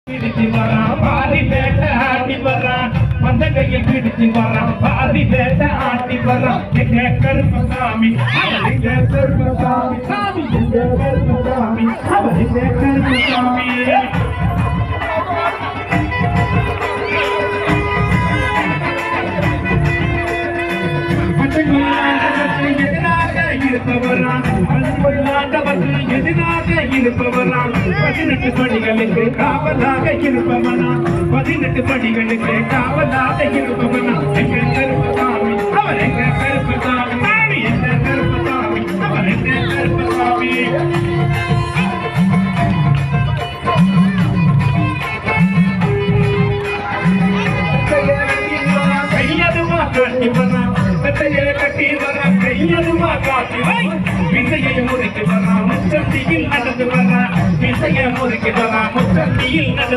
பிடிச்சு வரான் பாதி பேட்ட ஆட்டி வரான் வந்த கையில் பிடிச்சு வரான் பாதி பேட்ட ஆட்டி வரான் எங்க கருப்பசாமி எங்க கருப்பசாமி சாமி எங்க கருப்பசாமி அவர் எங்க கருப்பசாமி எதிராக இருப்பவரான் 18 படிகளுக்கு காவலாக இருப்பவனா 18 படிகளுக்கு காவலாக இருப்பவனா எங்க கருப்பசாமி அவர் எங்க கருப்பசாமி சாமி எங்க கருப்பசாமி அவர் எங்க கருப்பசாமி கையதுமா காட்டி வரான் கட்டையை கட்டி வரான் கையதுமா காட்டி விசையை முறுக்கி வரான் முச்சந்தியில் நடந்து வரான் விசையை முறுக்கி வரான் முச்சந்தியில் நடந்து